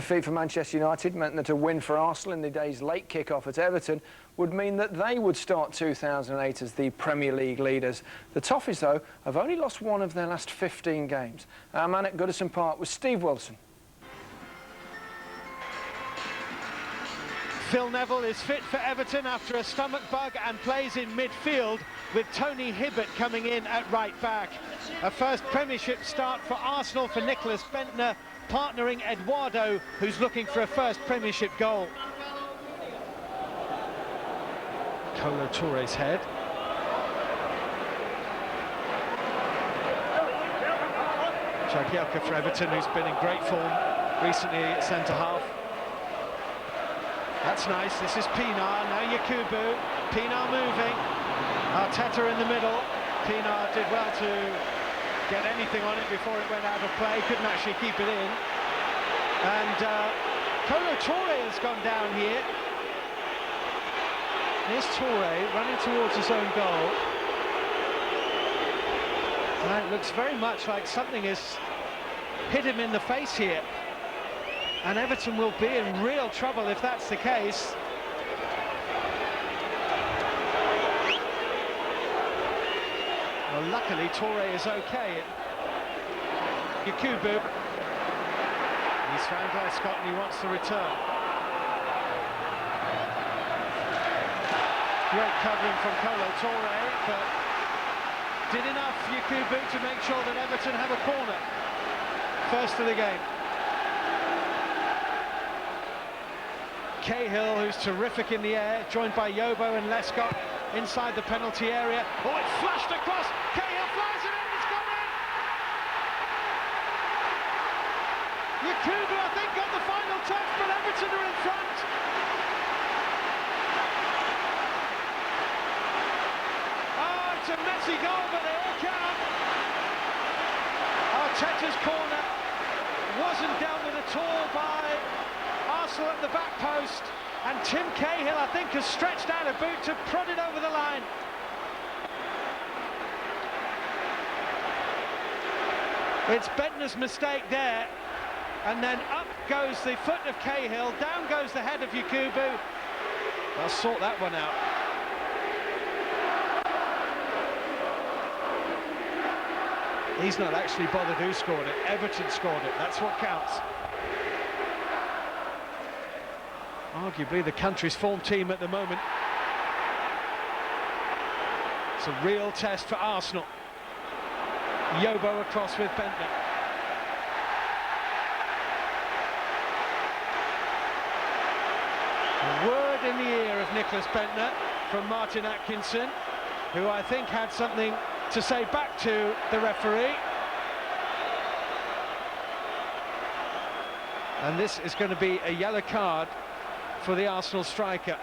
Defeat for Manchester United meant that a win for Arsenal in the day's late kick-off at Everton would mean that they would start 2008 as the Premier League leaders. The Toffees, though, have only lost one of their last 15 games. Our man at Goodison Park was Steve Wilson. Phil Neville is fit for Everton after a stomach bug and plays in midfield with Tony Hibbert coming in at right back. A first Premiership start for Arsenal for Nicholas Bendtner, partnering Eduardo, who's looking for a first Premiership goal. Kolo Touré's head. Jagielka for Everton, who's been in great form recently at centre-half. That's nice. This is Pinar, now Yakubu. Pinar moving. Arteta in the middle. Pinar did well to get anything on it before it went out of play. Couldn't actually keep it in. And Kolo Touré has gone down here. Here's Touré running towards his own goal. And it looks very much like something has hit him in the face here. And Everton will be in real trouble if that's the case. Well, luckily Touré is okay. Yakubu. He's found Lescott and he wants the return. Great covering from Kolo Touré, but did enough Yakubu to make sure that Everton have a corner. First of the game. Cahill, who's terrific in the air, joined by Yobo and Lescott inside the penalty area. Oh, it's flashed across. Cahill flies it in, it's gone in. Yakubu, I think, got the final touch, but Everton are in front. Oh, it's a messy goal, but they all count. Arteta's corner wasn't dealt with at all by Arsenal at the back post, and Tim Cahill, I think, has stretched out a boot to prod it over the line. It's Bendtner's mistake there, and then up goes the foot of Cahill, down goes the head of Yakubu. They'll sort that one out. He's not actually bothered who scored it. Everton scored it. That's what counts. Arguably the country's form team at the moment. It's a real test for Arsenal. Yobo across with Bendtner. A word in the ear of Nicholas Bendtner from Martin Atkinson, who I think had something to say back to the referee. And this is going to be a yellow card for the Arsenal striker.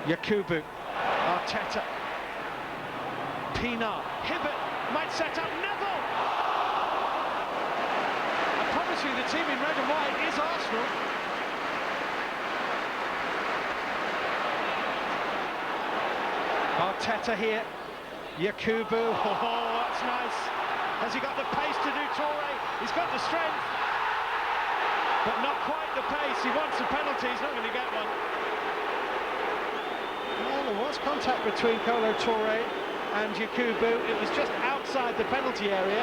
Yakubu, Arteta, Pinar, Hibbert might set up Neville. I promise you the team in red and white is Arsenal. Arteta here. Yakubu, oh, that's nice. Has he got the pace to do Touré? He's got the strength, but not quite the pace. He wants a penalty, he's not going to get one. Well, there was contact between Kolo Touré and Yakubu. It was just outside the penalty area.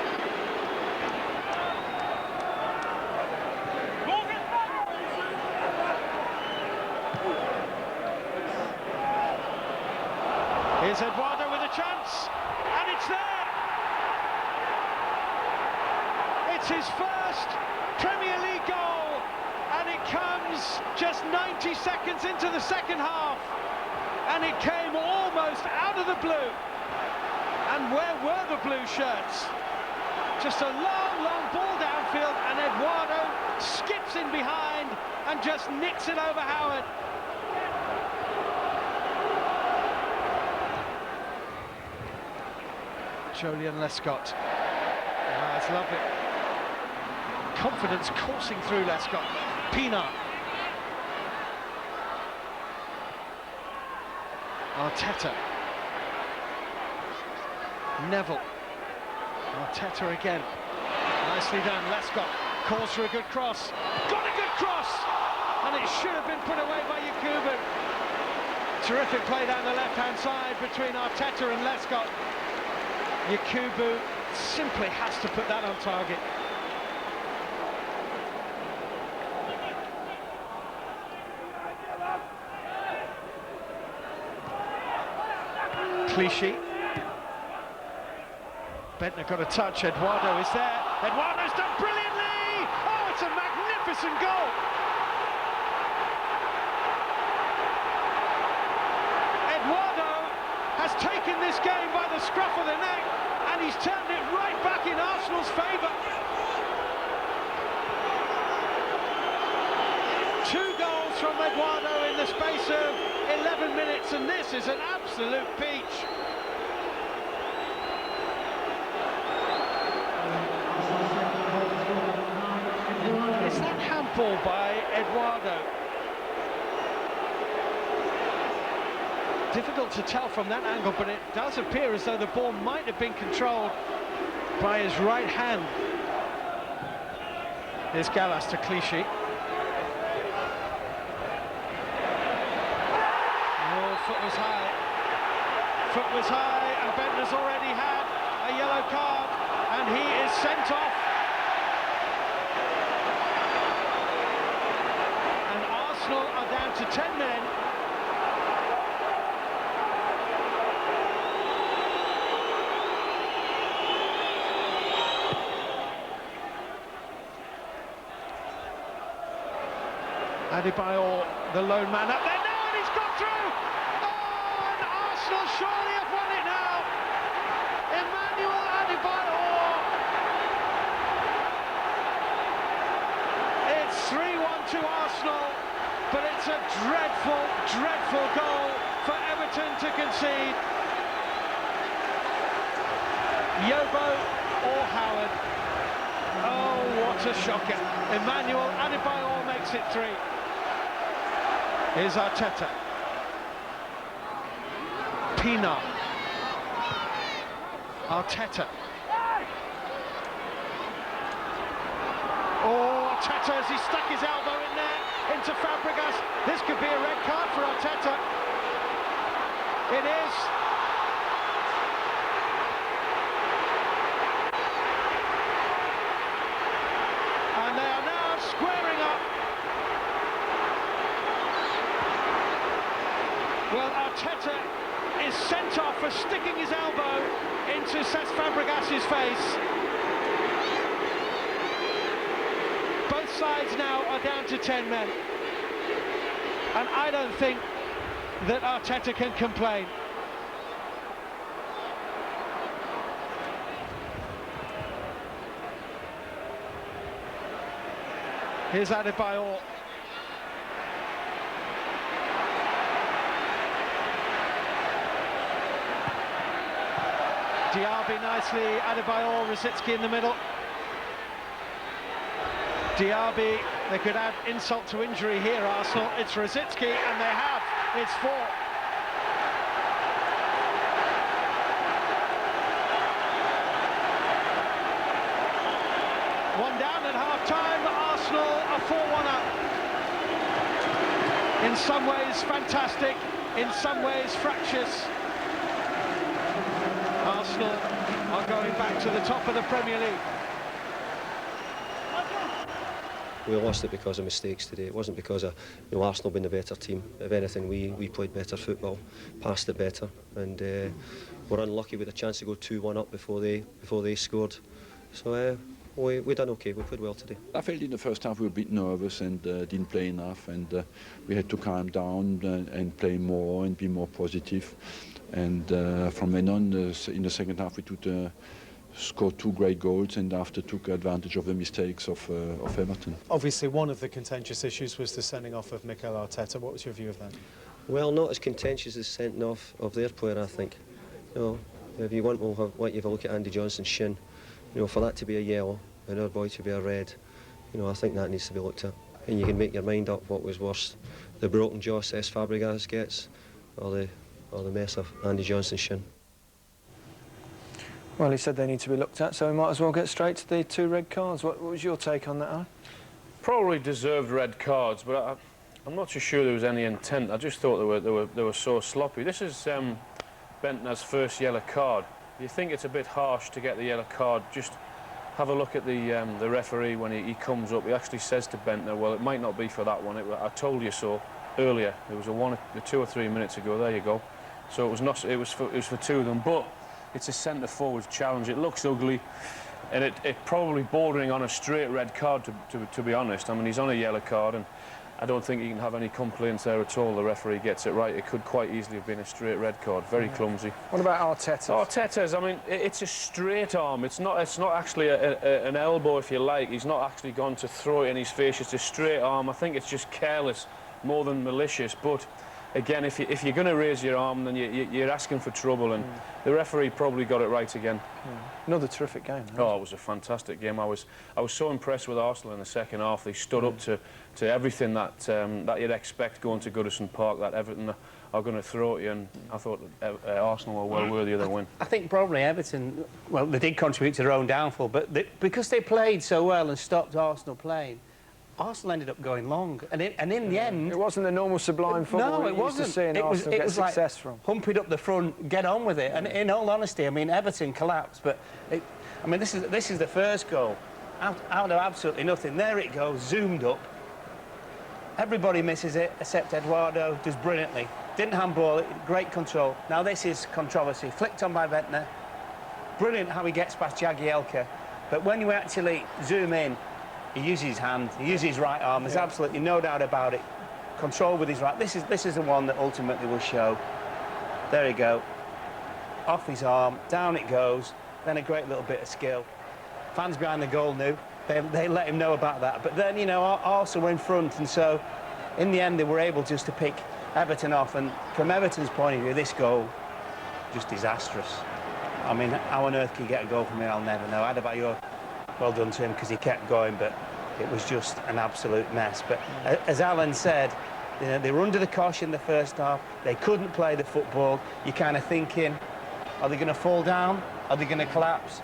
Here's Eduardo with a chance, and it's there! It's his first Premier League goal, and it comes just 90 seconds into the second half, and it came almost out of the blue. And where were the blue shirts? Just a long, long ball downfield, and Eduardo skips in behind and just nicks it over Howard. Joleon Lescott. Ah, it's lovely. Confidence coursing through Lescott. Pinar. Arteta. Neville. Arteta again. Nicely done. Lescott calls for a good cross. Got a good cross! And it should have been put away by Yakubu. Terrific play down the left-hand side between Arteta and Lescott. Yakubu simply has to put that on target. Clichy. Bentner got a touch, Eduardo is there. Eduardo's done brilliantly! Oh, it's a magnificent goal! Eduardo has taken this game by the scruff of the neck, and he's turned it right back in Arsenal's favour. 2 goals from Eduardo in the space of 11 minutes, and this is an absolute peach. Is that handball by Eduardo? Difficult to tell from that angle, but it does appear as though the ball might have been controlled by his right hand. Here's Gallas to Clichy. Oh, foot was high. Foot was high, and Bentner's already had a yellow card, and he is sent off. And Arsenal are down to 10 men. Adebayor, the lone man up there now, and he's got through! Oh, and Arsenal surely have won it now! Emmanuel Adebayor! It's 3-1 to Arsenal, but it's a dreadful, dreadful goal for Everton to concede. Yobo or Howard. Oh, what a shocker. Emmanuel Adebayor makes it 3. Here's Arteta. Pina. Arteta. Oh, Arteta as he stuck his elbow in there into Fabregas. This could be a red card for Arteta. It is. And they are now squaring up. Well, Arteta is sent off for sticking his elbow into Cesc Fabregas' face. Both sides now are down to 10 men. And I don't think that Arteta can complain. Here's Adebayor. Diaby nicely, Adebayor, Rosicky in the middle. Diaby, they could add insult to injury here, Arsenal. It's Rosicky, and they have. It's 4. One down at half-time, Arsenal are 4-1 up. In some ways fantastic, in some ways fractious. Arsenal are going back to the top of the Premier League. We lost it because of mistakes today. It wasn't because of Arsenal being the better team. If anything, we played better football, passed it better, and we're unlucky with a chance to go 2-1 up before they scored. So we done okay. We played well today. I felt in the first half we were a bit nervous and didn't play enough, and we had to calm down and play more and be more positive. And from then on, in the second half, we scored 2 great goals, and after took advantage of the mistakes of Everton. Obviously, one of the contentious issues was the sending off of Mikel Arteta. What was your view of that? Well, not as contentious as sending off of their player, I think. If you want, we'll let you have a look at Andy Johnson's shin. For that to be a yellow and our boy to be a red, I think that needs to be looked at. And you can make your mind up what was worse, the broken jaw Cesc Fabregas gets, or the mess of Andy Johnson's shin. Well, he said they need to be looked at, so we might as well get straight to the 2 red cards. What was your take on that, Alan? Probably deserved red cards, but I'm not too sure there was any intent. I just thought they were so sloppy. This is Bentner's first yellow card. You think it's a bit harsh to get the yellow card? Just have a look at the referee when he comes up. He actually says to Bentner, "Well, it might not be for that one. I told you so earlier. It was a 2 or 3 minutes ago. There you go." So it was not. It was for 2 of them, but. It's a centre forward challenge. It looks ugly, and it probably bordering on a straight red card. To be honest, I mean he's on a yellow card, and I don't think he can have any complaints there at all. The referee gets it right. It could quite easily have been a straight red card. Very clumsy. What about Arteta's? Arteta's. I mean, it's a straight arm. It's not actually an elbow, if you like. He's not actually gone to throw it in his face. It's a straight arm. I think it's just careless more than malicious, but. Again, if you're going to raise your arm, then you're asking for trouble, and the referee probably got it right again. Another terrific game. Oh, it was a fantastic game. I was so impressed with Arsenal in the second half. They stood up to everything that you'd expect going to Goodison Park, that Everton are going to throw at you, and I thought Arsenal were well worthy of their win. I think probably Everton, well, they did contribute to their own downfall, but because they played so well and stopped Arsenal playing, Arsenal ended up going long, and in the end... It wasn't the normal sublime football it wasn't. Used to see in Arsenal get success like, from. Hump it up the front, get on with it, and in all honesty, I mean, Everton collapsed, but I mean, this is the first goal, out of absolutely nothing. There it goes, zoomed up. Everybody misses it, except Eduardo does brilliantly. Didn't handball it, great control. Now this is controversy, flicked on by Bentner. Brilliant how he gets past Jagielka, but when you actually zoom in, he uses his hand, he uses his right arm, there's absolutely no doubt about it. Control with his right. This is the one that ultimately will show. There you go. Off his arm, down it goes, then a great little bit of skill. Fans behind the goal knew, they let him know about that. But then, you know, Arsenal were in front, and so in the end they were able just to pick Everton off, and from Everton's point of view, this goal, just disastrous. I mean, how on earth can you get a goal from here, I'll never know. Adebayor, well done to him because he kept going, but it was just an absolute mess. But as Alan said, you know, they were under the cosh in the first half. They couldn't play the football. You're kind of thinking, are they going to fall down? Are they going to collapse?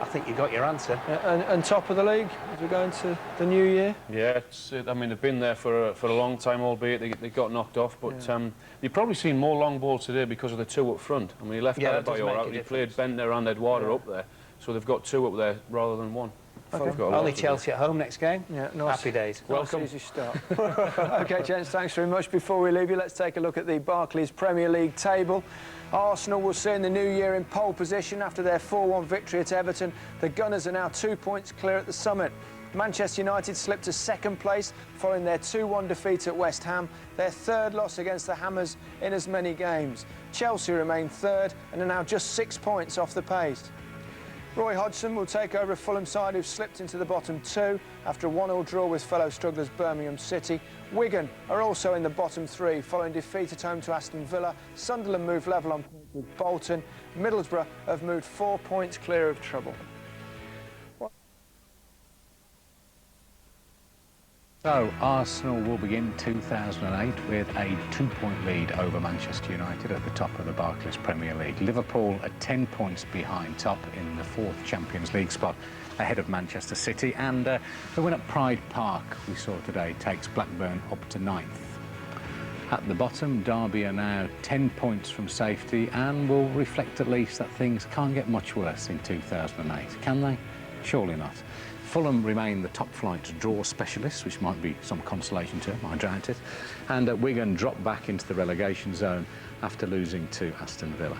I think you got your answer. And top of the league as we go into the new year? Yeah, I mean, they've been there for a long time, albeit they got knocked off. But you've probably seen more long balls today because of the 2 up front. I mean, he left Adebayor out. He played Bentner and Eduardo up there. So they've got 2 up there rather than 1. Okay. Only Chelsea at home next game. Yeah, nice. Happy days. Welcome. Easy start. OK, gents, thanks very much. Before we leave you, let's take a look at the Barclays Premier League table. Arsenal will see in the new year in pole position after their 4-1 victory at Everton. The Gunners are now 2 points clear at the summit. Manchester United slipped to 2nd place following their 2-1 defeat at West Ham, their 3rd loss against the Hammers in as many games. Chelsea remain 3rd and are now just 6 points off the pace. Roy Hodgson will take over a Fulham side who've slipped into the bottom 2 after a 1-1 draw with fellow strugglers Birmingham City. Wigan are also in the bottom 3 following defeat at home to Aston Villa. Sunderland moved level on with Bolton. Middlesbrough have moved 4 points clear of trouble. So, Arsenal will begin 2008 with a 2-point lead over Manchester United at the top of the Barclays Premier League. Liverpool are 10 points behind top in the 4th Champions League spot ahead of Manchester City. And the win at Pride Park we saw today takes Blackburn up to 9th. At the bottom, Derby are now 10 points from safety and will reflect at least that things can't get much worse in 2008. Can they? Surely not. Fulham remain the top flight draw specialists, which might be some consolation to them, I doubt it. And Wigan drop back into the relegation zone after losing to Aston Villa.